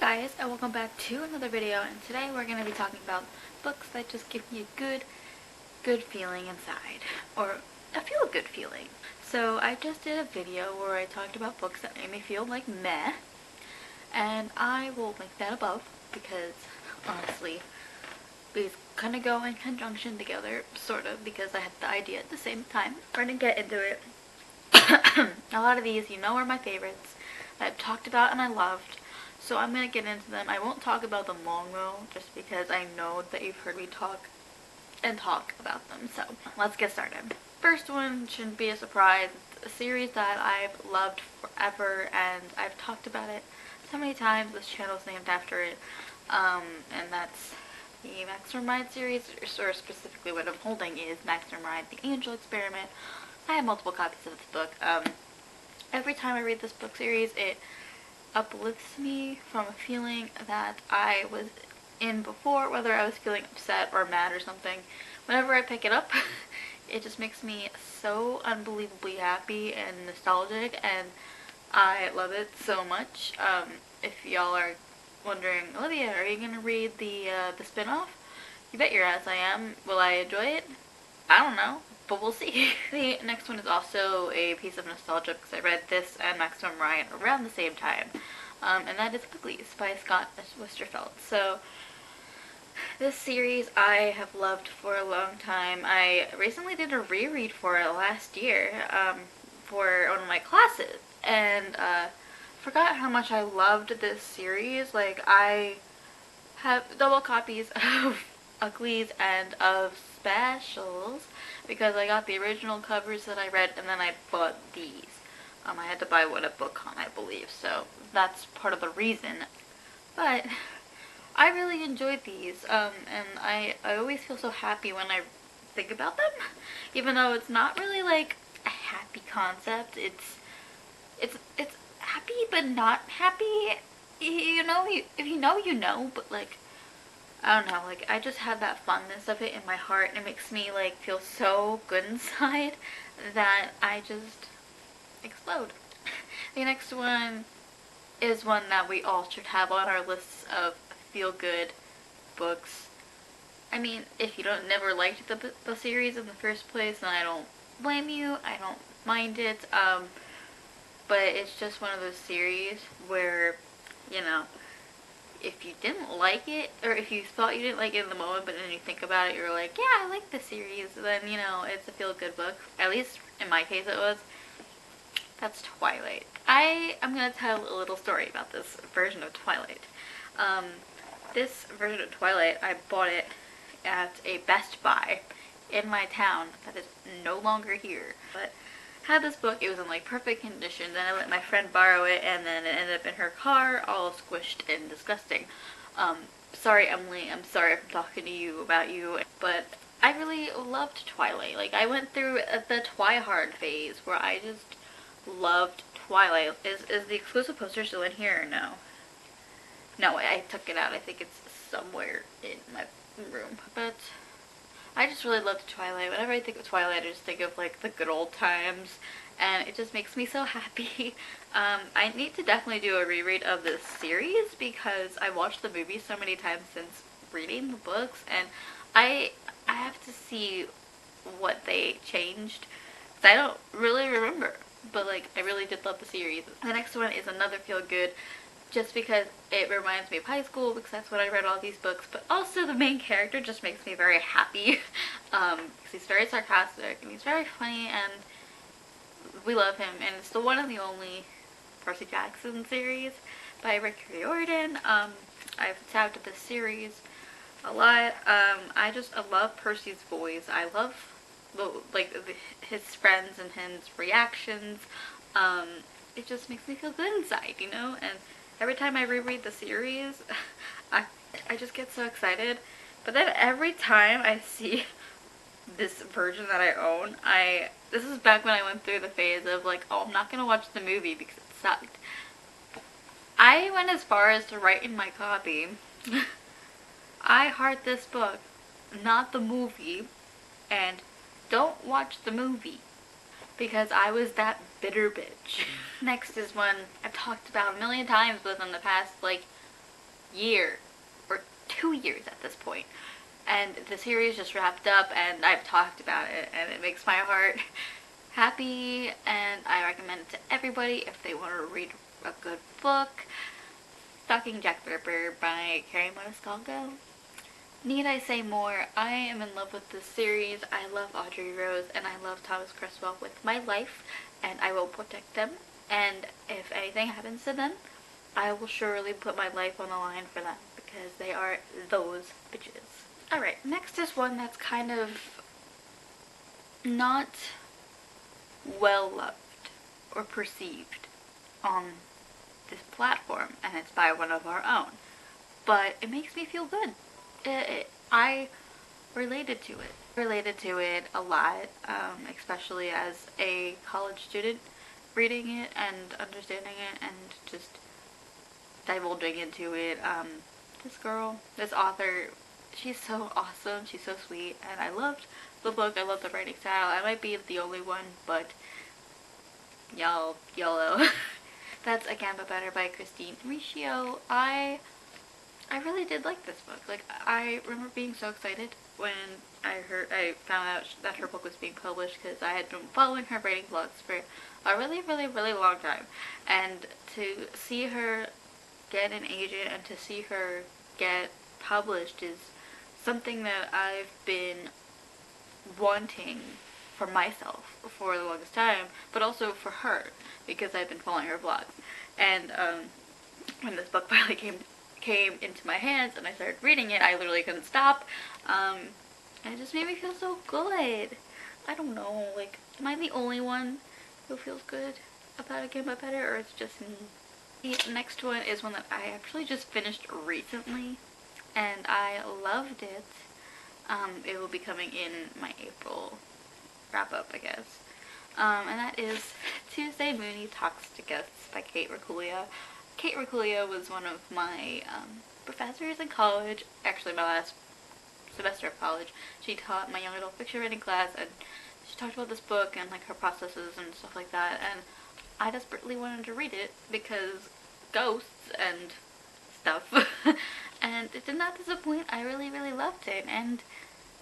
guys, and welcome back to another video, and today we're going to be talking about books that just give me a good feeling inside, or a feel-good feeling. So I just did a video where I talked about books that made me feel like meh, and I will link that above because honestly these kind of go in conjunction together, sort of, because I had the idea at the same time. We're going to get into it. A lot of these, you know, are my favorites that I've talked about and I loved. So I'm going to get into them. I won't talk about them long though, just because I know that you've heard me talk about them. So let's get started. First one shouldn't be a surprise. It's a series that I've loved forever and I've talked about it so many times. This channel is named after it. And that's the Mastermind series, or specifically what I'm holding is Mastermind, The Angel Experiment. I have multiple copies of this book. Every time I read this book series, it uplifts me from a feeling that I was in before, whether I was feeling upset or mad or something. Whenever I pick it up, it just makes me so unbelievably happy and nostalgic, and I love it so much. If y'all are wondering, Olivia, are you gonna read the spin-off? You bet your ass I am. Will I enjoy it? I don't know, but we'll see. The next one is also a piece of nostalgia because I read this and Maximum Ryan around the same time, and that is Difficulys by Scott Westerfeld. So this series I have loved for a long time. I recently did a reread for it last year for one of my classes, and forgot how much I loved this series. Like, I have double copies of Uglies and of Specials because I got the original covers that I read and then I bought these. I had to buy one at BookCon, I believe, so that's part of the reason. But I really enjoyed these, and I always feel so happy when I think about them, even though it's not really like a happy concept. It's happy but not happy. You know, if you know, you know, but like, I don't know, like, I just have that fondness of it in my heart, and it makes me like feel so good inside that I just explode. The next one is one that we all should have on our lists of feel-good books. I mean, if you never liked the series in the first place, then I don't blame you. I don't mind it. But it's just one of those series where, you know, if you didn't like it, or if you thought you didn't like it in the moment, but then you think about it, you're like, yeah, I like this series, then, you know, it's a feel-good book. At least in my case it was. That's Twilight. I'm going to tell a little story about this version of Twilight. This version of Twilight, I bought it at a Best Buy in my town that is no longer here. But had this book, it was in like perfect condition, then I let my friend borrow it, and then it ended up in her car all squished and disgusting. Sorry Emily, I'm sorry if I'm talking to you about you, but I really loved Twilight. Like, I went through the Twihard phase where I just loved Twilight. Is the exclusive poster still in here or no? No, I took it out. I think it's somewhere in my room. But I just really loved Twilight. Whenever I think of Twilight, I just think of like the good old times, and it just makes me so happy. I need to definitely do a reread of this series because I watched the movie so many times since reading the books, and I have to see what they changed because I don't really remember. But like, I really did love the series. The next one is another feel-good, just because it reminds me of high school, because that's when I read all these books, but also the main character just makes me very happy, because he's very sarcastic, and he's very funny, and we love him, and it's the one and the only Percy Jackson series by Rick Riordan. I've tabbed this series a lot. I love Percy's voice. I love his friends and his reactions. It just makes me feel good inside, you know, and every time I reread the series, I just get so excited. But then every time I see this version that I own, this is back when I went through the phase of like, oh, I'm not gonna watch the movie because it sucked. I went as far as to write in my copy, I heart this book, not the movie, and don't watch the movie, because I was that bitter bitch. Next is one I've talked about a million times within the past like year or 2 years at this point. And the series just wrapped up and I've talked about it and it makes my heart happy, and I recommend it to everybody if they want to read a good book. Stalking Jack the Ripper by Carrie Maniscalco. Need I say more? I am in love with this series. I love Audrey Rose and I love Thomas Cresswell with my life, and I will protect them, and if anything happens to them, I will surely put my life on the line for them because they are those bitches. Alright, next is one that's kind of not well loved or perceived on this platform, and it's by one of our own, but it makes me feel good. I related to it a lot, especially as a college student, reading it and understanding it and just divulging into it. This author, she's so awesome, she's so sweet, and I loved the book, I love the writing style. I might be the only one, but YOLO. That's Again But Better by Christine Riccio. I really did like this book. Like, I remember being so excited when I found out that her book was being published, because I had been following her writing blogs for a really, really, really long time. And to see her get an agent and to see her get published is something that I've been wanting for myself for the longest time, but also for her because I've been following her vlogs. And when this book finally came into my hands and I started reading it, I literally couldn't stop. And it just made me feel so good. I don't know, like, am I the only one who feels good about Again But Better, or it's just me? The next one is one that I actually just finished recently, and I loved it. It will be coming in my April wrap-up, I guess. And that is Tuesday Mooney Talks to Guests by Kate Reculia. Kate Reculia was one of my professors in college, actually my last semester of college. She taught my young adult fiction writing class, and she talked about this book and like her processes and stuff like that, and I desperately wanted to read it because ghosts and stuff. And it did not disappoint. I really, really loved it, and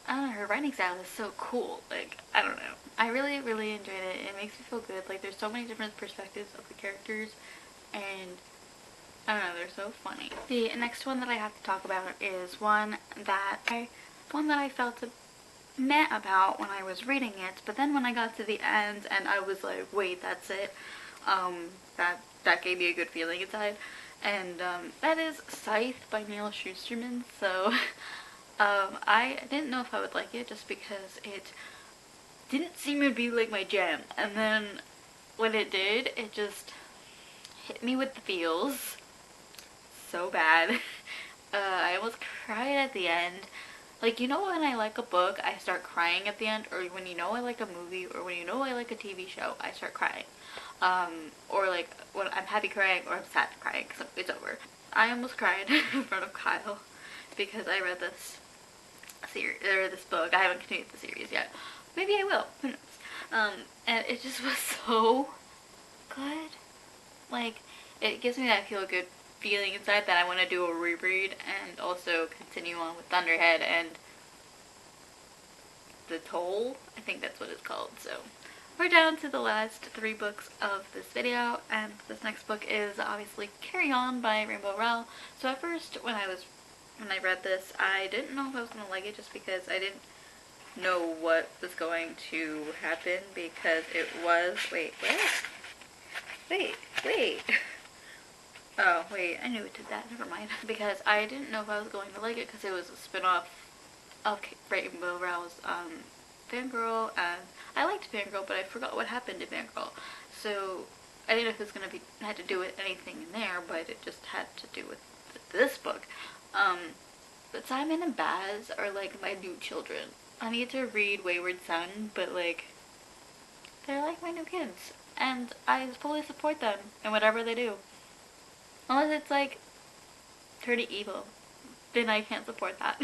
I don't know, her writing style is so cool. Like, I don't know. I really, really enjoyed it. It makes me feel good. Like, there's so many different perspectives of the characters, and I don't know, they're so funny. The next one that I have to talk about is one that I felt meh about when I was reading it, but then when I got to the end and I was like, wait, that's it, that gave me a good feeling inside, and that is Scythe by Neil Shusterman. So I didn't know if I would like it just because it didn't seem to be like my jam, and then when it did, it just hit me with the feels so bad. I almost cried at the end. Like, you know when I like a book, I start crying at the end, or when you know I like a movie, or when you know I like a TV show, I start crying. Or like when I'm happy crying, or I'm sad crying because it's over. I almost cried in front of Kyle because I read this book. I haven't continued the series yet. Maybe I will. Who knows? And it just was so good. Like, it gives me that feel-good feeling inside that I want to do a reread and also continue on with Thunderhead and The Toll. I think that's what it's called. So we're down to the last 3 books of this video, and this next book is obviously Carry On by Rainbow Rowell. So at first, when I read this, I didn't know if I was going to like it just because I didn't know what was going to happen, because it was, wait. Oh, wait, I knew it did that, never mind. Because I didn't know if I was going to like it because it was a spin-off of Rainbow Rowell's Fangirl, and I liked Fangirl, but I forgot what happened to Fangirl. So I didn't know if it was going to had to do with anything in there, but it just had to do with this book. But Simon and Baz are like my new children. I need to read Wayward Son, but like, they're like my new kids, and I fully support them in whatever they do. Unless it's like turning evil, then I can't support that.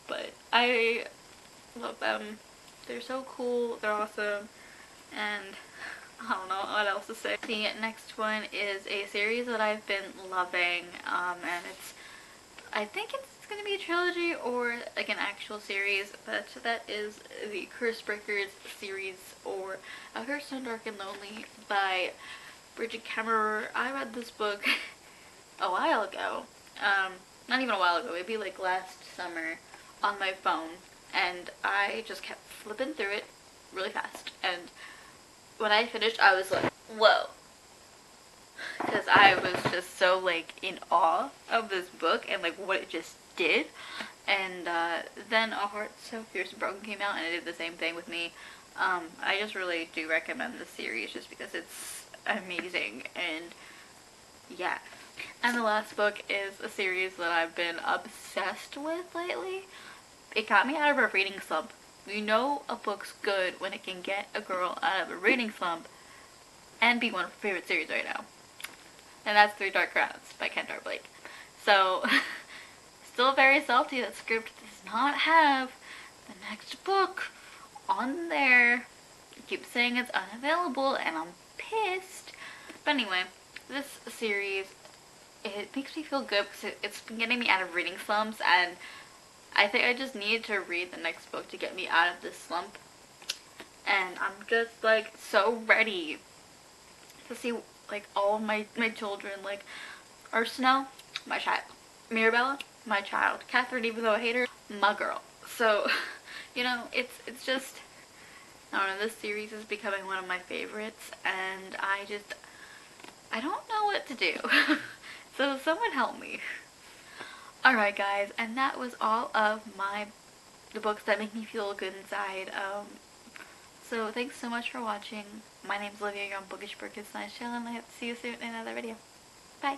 But I love them. They're so cool, they're awesome, and I don't know what else to say. The next one is a series that I've been loving, and it's I think it's going to be a trilogy or like an actual series, but that is the Cursebreakers series, or A Curse So Dark and Lonely by Bridget Kemmerer. I read this book a while ago, not even a while ago, maybe like last summer, on my phone, and I just kept flipping through it really fast, and when I finished I was like, whoa, because I was just so like in awe of this book and like what it just did. And then A Heart So Fierce and Broken came out, and it did the same thing with me. I just really do recommend this series just because it's amazing, and yeah. And the last book is a series that I've been obsessed with lately. It got me out of a reading slump. You know a book's good when it can get a girl out of a reading slump and be one of her favorite series right now. And that's Three Dark Crowns by Kendra Blake. So, still very salty that Script does not have the next book on there. It keeps saying it's unavailable, and I'm pissed. But anyway, this series, it makes me feel good because it's been getting me out of reading slumps, and I think I just need to read the next book to get me out of this slump. And I'm just like so ready to see like all of my children, like Ursula, my child, Mirabella, my child, Catherine, even though I hate her, my girl. So, you know, it's just, I don't know, this series is becoming one of my favorites, and I don't know what to do. So someone help me. Alright guys, and that was all of the books that make me feel good inside. So thanks so much for watching. My name's Olivia, you're on Bookish Burkis Nice Channel, and I hope to see you soon in another video. Bye!